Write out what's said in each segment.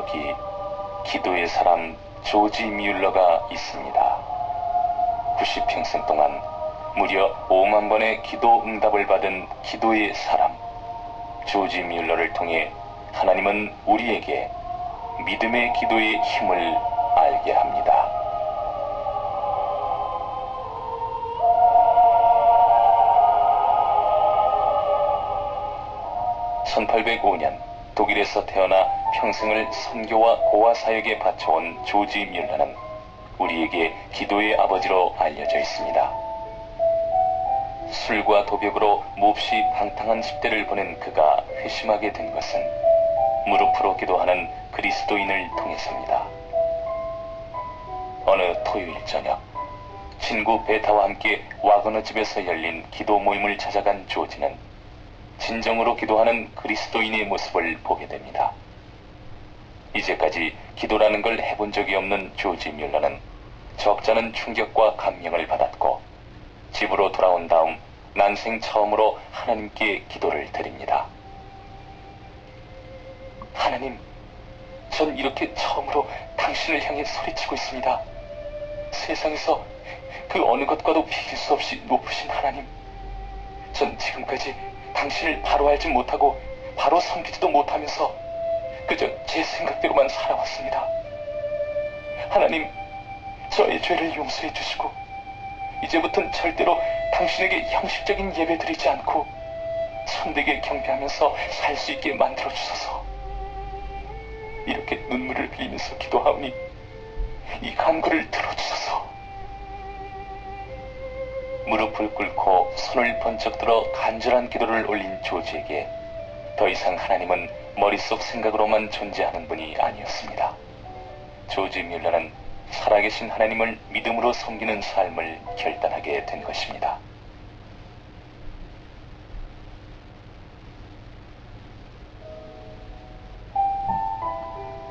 여기 기도의 사람 조지 뮬러가 있습니다. 90평생 동안 무려 5만 번의 기도 응답을 받은 기도의 사람 조지 뮬러를 통해 하나님은 우리에게 믿음의 기도의 힘을 알게 합니다. 1805년 독일에서 태어나 평생을 선교와 고아 사역에 바쳐온 조지 뮬러는 우리에게 기도의 아버지로 알려져 있습니다. 술과 도벽으로 몹시 방탕한 10대를 보낸 그가 회심하게 된 것은 무릎으로 기도하는 그리스도인을 통해서입니다. 어느 토요일 저녁, 친구 베타와 함께 와그너 집에서 열린 기도 모임을 찾아간 조지는 진정으로 기도하는 그리스도인의 모습을 보게 됩니다. 이제까지 기도라는 걸 해본 적이 없는 조지 뮬러는 적잖은 충격과 감명을 받았고 집으로 돌아온 다음 난생 처음으로 하나님께 기도를 드립니다. 하나님, 전 이렇게 처음으로 당신을 향해 소리치고 있습니다. 세상에서 그 어느 것과도 비길 수 없이 높으신 하나님, 전 지금까지 당신을 바로 알지 못하고 바로 섬기지도 못하면서 그저 제 생각대로만 살아왔습니다. 하나님, 저의 죄를 용서해 주시고 이제부터는 절대로 당신에게 형식적인 예배 드리지 않고 참되게 경배하면서 살 수 있게 만들어 주소서. 이렇게 눈물을 흘리면서 기도하오니 이 간구를 들어주소서. 무릎을 꿇고 손을 번쩍 들어 간절한 기도를 올린 조지에게 더 이상 하나님은 머릿속 생각으로만 존재하는 분이 아니었습니다. 조지 뮬러는 살아계신 하나님을 믿음으로 섬기는 삶을 결단하게 된 것입니다.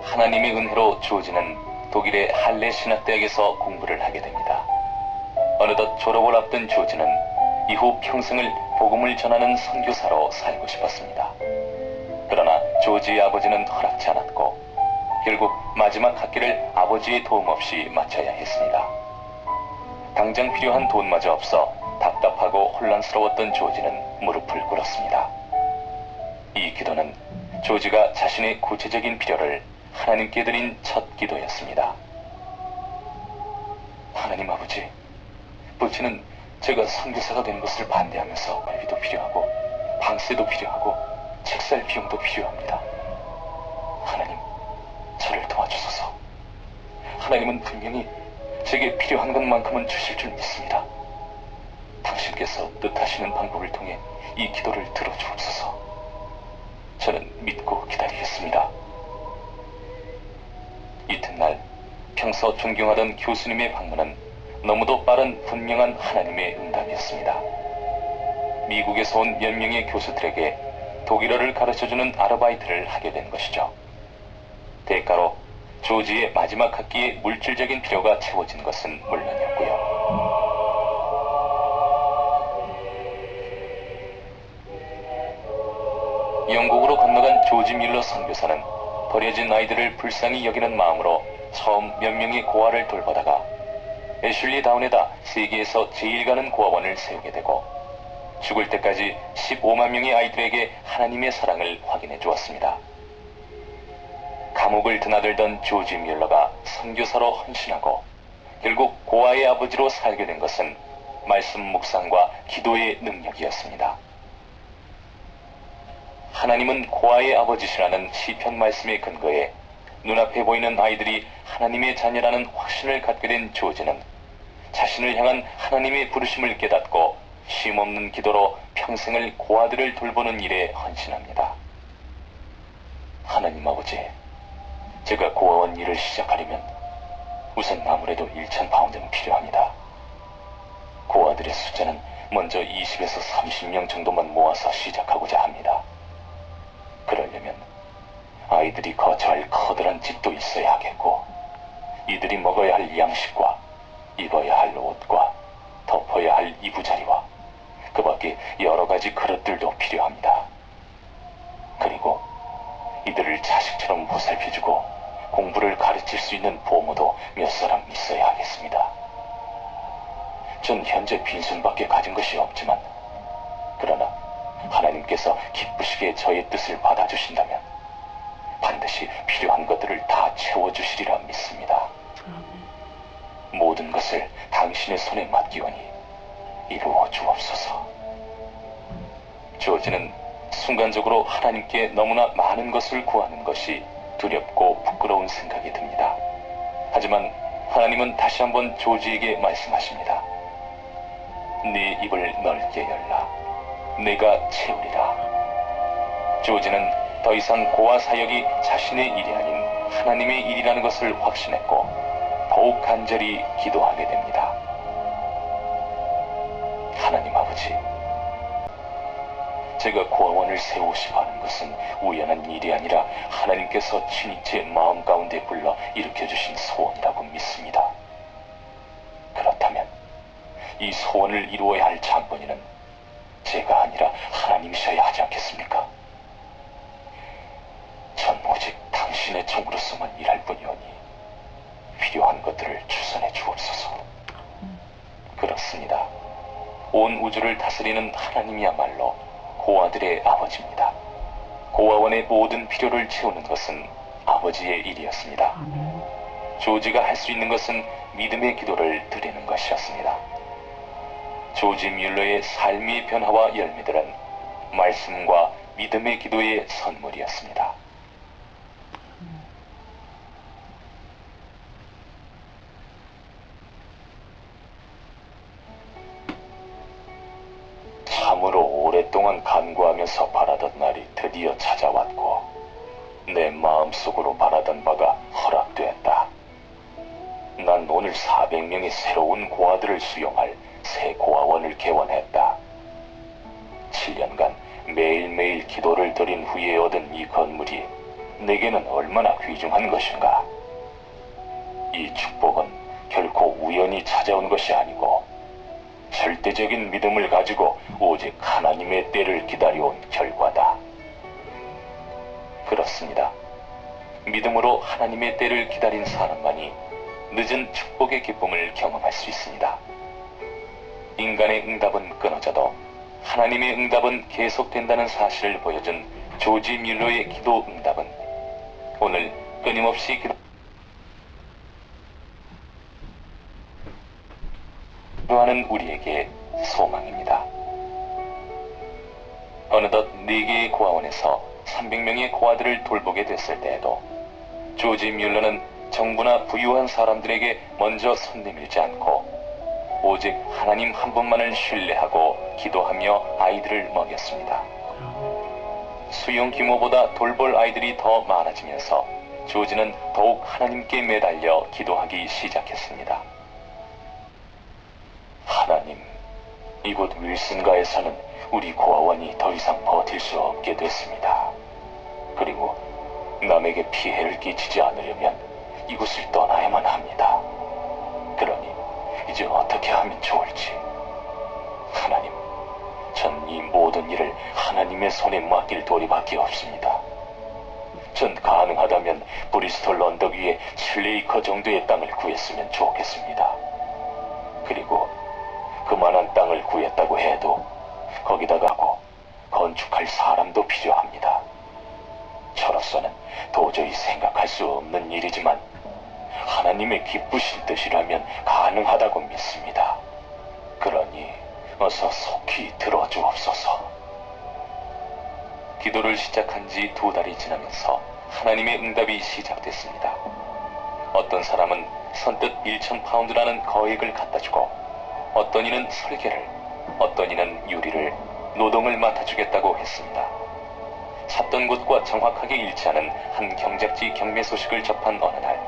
하나님의 은혜로 조지는 독일의 할레 신학대학에서 공부를 하게 됩니다. 어느덧 졸업을 앞둔 조지는 이후 평생을 복음을 전하는 선교사로 살고 싶었습니다. 그러나 조지의 아버지는 허락치 않았고 결국 마지막 학기를 아버지의 도움 없이 마쳐야 했습니다. 당장 필요한 돈마저 없어 답답하고 혼란스러웠던 조지는 무릎을 꿇었습니다. 이 기도는 조지가 자신의 구체적인 필요를 하나님께 드린 첫 기도였습니다. 하나님 아버지, 부친은 제가 선교사가 된 것을 반대하면서 회비도 필요하고 방세도 필요하고 책살 비용도 필요합니다. 하나님, 저를 도와주소서. 하나님은 분명히 제게 필요한 것만큼은 주실 줄 믿습니다. 당신께서 뜻하시는 방법을 통해 이 기도를 들어주옵소서. 저는 믿고 기다리겠습니다. 이튿날 평소 존경하던 교수님의 방문은 너무도 빠른 분명한 하나님의 응답이었습니다. 미국에서 온 몇 명의 교수들에게 독일어를 가르쳐주는 아르바이트를 하게 된 것이죠. 대가로 조지의 마지막 학기의 물질적인 필요가 채워진 것은 물론이었고요. 영국으로 건너간 조지 뮬러 선교사는 버려진 아이들을 불쌍히 여기는 마음으로 처음 몇 명의 고아를 돌보다가 애슐리 다운에다 세계에서 제일 가는 고아원을 세우게 되고 죽을 때까지 15만 명의 아이들에게 하나님의 사랑을 확인해 주었습니다. 감옥을 드나들던 조지 뮬러가 선교사로 헌신하고 결국 고아의 아버지로 살게 된 것은 말씀 묵상과 기도의 능력이었습니다. 하나님은 고아의 아버지시라는 시편 말씀의 근거에 눈앞에 보이는 아이들이 하나님의 자녀라는 확신을 갖게 된 조지는 자신을 향한 하나님의 부르심을 깨닫고 쉼없는 기도로 평생을 고아들을 돌보는 일에 헌신합니다. 하나님 아버지, 제가 고아원 일을 시작하려면 우선 아무래도 1,000파운드는 필요합니다. 고아들의 숫자는 먼저 20에서 30명 정도만 모아서 시작하고자 합니다. 그러려면 아이들이 거처할 커다란 집도 있어야 하겠고 이들이 먹어야 할 양식과 입어야 할 옷과 덮어야 할 이부자리와 그 밖에 여러 가지 그릇들도 필요합니다. 그리고 이들을 자식처럼 보살펴주고 공부를 가르칠 수 있는 보모도 몇 사람 있어야 하겠습니다. 전 현재 빈손밖에 가진 것이 없지만, 그러나 하나님께서 기쁘시게 저의 뜻을 받아주신다면 반드시 필요한 것들을 다 채워주시리라 믿습니다. 모든 것을 당신의 손에 맡기오니 이루어 주옵소서. 조지는 순간적으로 하나님께 너무나 많은 것을 구하는 것이 두렵고 부끄러운 생각이 듭니다. 하지만 하나님은 다시 한번 조지에게 말씀하십니다. 네 입을 넓게 열라. 내가 채우리라. 조지는 더 이상 고아 사역이 자신의 일이 아닌 하나님의 일이라는 것을 확신했고 더욱 간절히 기도하게 됩니다. 하나님 아버지, 제가 고아원을 세우시고 하는 것은 우연한 일이 아니라 하나님께서 친히 제 마음 가운데 불러 일으켜주신 소원이라고 믿습니다. 그렇다면 이 소원을 이루어야 할 장본인은 제가 아니라 하나님이셔야 하지 않겠습니까? 전 오직 당신의 종으로서만 일할 뿐이오니 필요한 것들을 주선해 주옵소서. 그렇습니다. 온 우주를 다스리는 하나님이야말로 고아들의 아버지입니다. 고아원의 모든 필요를 채우는 것은 아버지의 일이었습니다. 조지가 할 수 있는 것은 믿음의 기도를 드리는 것이었습니다. 조지 뮬러의 삶의 변화와 열매들은 말씀과 믿음의 기도의 선물이었습니다. 참으로 오랫동안 간구하면서 바라던 날이 드디어 찾아왔고 내 마음속으로 바라던 바가 허락되었다. 난 오늘 400명의 새로운 고아들을 수용할 새 고아원을 개원했다. 7년간 매일매일 기도를 드린 후에 얻은 이 건물이 내게는 얼마나 귀중한 것인가. 이 축복은 결코 우연히 찾아온 것이 아니고 절대적인 믿음을 가지고 오직 하나님의 때를 기다려온 결과다. 그렇습니다. 믿음으로 하나님의 때를 기다린 사람만이 늦은 축복의 기쁨을 경험할 수 있습니다. 인간의 응답은 끊어져도 하나님의 응답은 계속된다는 사실을 보여준 조지 뮬러의 기도 응답은 오늘 끊임없이 기도하는 우리에게 소망입니다. 어느덧 4개의 고아원에서 300명의 고아들을 돌보게 됐을 때에도 조지 뮬러는 정부나 부유한 사람들에게 먼저 손 내밀지 않고 오직 하나님 한 분만을 신뢰하고 기도하며 아이들을 먹였습니다. 수용 규모보다 돌볼 아이들이 더 많아지면서 조지는 더욱 하나님께 매달려 기도하기 시작했습니다. 하나님, 이곳 윌슨가에서는 우리 고아원이 더 이상 버틸 수 없게 됐습니다. 그리고 남에게 피해를 끼치지 않으려면 이곳을 떠나야만 합니다. 그러니 이제 어떻게 하면 좋을지. 하나님, 전 이 모든 일을 하나님의 손에 맡길 도리밖에 없습니다. 전 가능하다면 브리스톨 언덕 위에 7에이커 정도의 땅을 구했으면 좋겠습니다. 그리고 그만한 땅을 구했다고 해도 거기다가 하고 건축할 사람도 필요합니다. 저로서는 도저히 생각할 수 없는 일이지만 하나님의 기쁘신 뜻이라면 가능하다고 믿습니다. 그러니 어서 속히 들어주옵소서. 기도를 시작한 지 2달이 지나면서 하나님의 응답이 시작됐습니다. 어떤 사람은 선뜻 1,000파운드라는 거액을 갖다주고 어떤 이는 설계를, 어떤 이는 유리를, 노동을 맡아주겠다고 했습니다. 찾던 곳과 정확하게 일치하는 한 경작지 경매 소식을 접한 어느 날,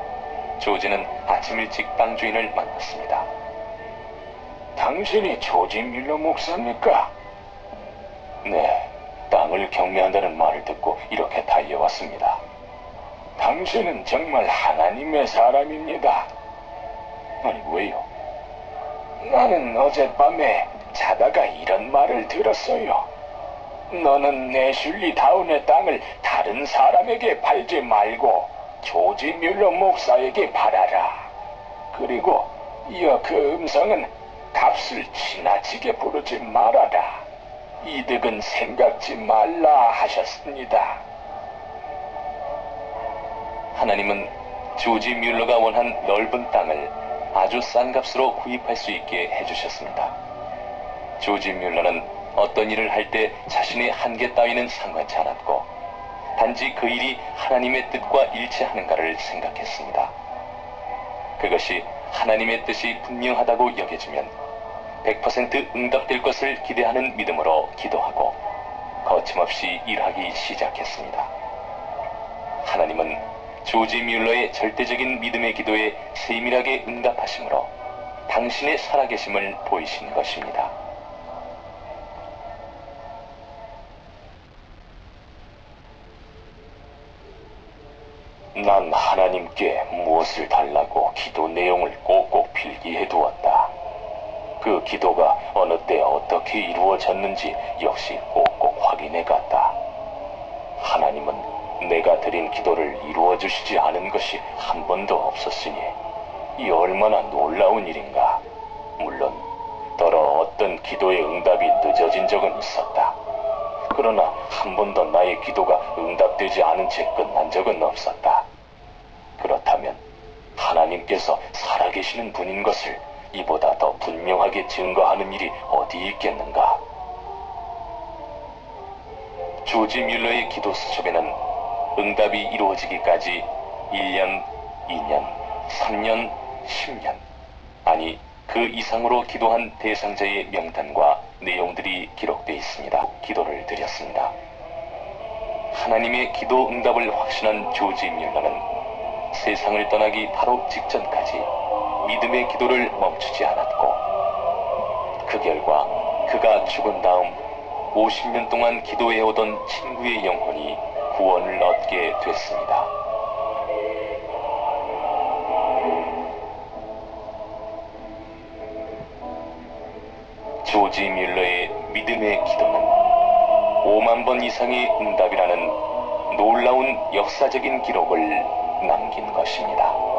조지는 아침 일찍 땅 주인을 만났습니다. 당신이 조지 뮬러 목사입니까? 네, 땅을 경매한다는 말을 듣고 이렇게 달려왔습니다. 당신은 정말 하나님의 사람입니다. 아니, 왜요? 나는 어젯밤에 자다가 이런 말을 들었어요. 너는 내슐리 다운의 땅을 다른 사람에게 팔지 말고 조지 뮬러 목사에게 바라라. 그리고 이어 그 음성은 값을 지나치게 부르지 말아라. 이득은 생각지 말라 하셨습니다. 하나님은 조지 뮬러가 원한 넓은 땅을 아주 싼 값으로 구입할 수 있게 해주셨습니다. 조지 뮬러는 어떤 일을 할 때 자신의 한계 따위는 상관치 않았고 단지 그 일이 하나님의 뜻과 일치하는가를 생각했습니다. 그것이 하나님의 뜻이 분명하다고 여겨지면 100% 응답될 것을 기대하는 믿음으로 기도하고 거침없이 일하기 시작했습니다. 하나님은 조지 뮬러의 절대적인 믿음의 기도에 세밀하게 응답하심으로 당신의 살아계심을 보이신 것입니다. 난 하나님께 무엇을 달라고 기도 내용을 꼭꼭 필기해 두었다. 그 기도가 어느 때 어떻게 이루어졌는지 역시 꼭꼭 확인해 갔다. 하나님은 내가 드린 기도를 이루어 주시지 않은 것이 한 번도 없었으니 이 얼마나 놀라운 일인가. 물론 더러 어떤 기도의 응답이 늦어진 적은 있었다. 그러나 한 번도 나의 기도가 응답되지 않은 채 끝난 적은 없었다. 그렇다면 하나님께서 살아계시는 분인 것을 이보다 더 분명하게 증거하는 일이 어디 있겠는가? 조지 뮬러의 기도 수첩에는 응답이 이루어지기까지 1년, 2년, 3년, 10년, 아니 그 이상으로 기도한 대상자의 명단과 내용들이 기록되어 있습니다. 기도를 드렸습니다. 하나님의 기도 응답을 확신한 조지 뮬러는 세상을 떠나기 바로 직전까지 믿음의 기도를 멈추지 않았고 그 결과 그가 죽은 다음 50년 동안 기도해오던 친구의 영혼이 구원을 얻게 됐습니다. 조지 뮬러의 믿음의 기도는 5만 번 이상의 응답이라는 놀라운 역사적인 기록을 남긴 것입니다.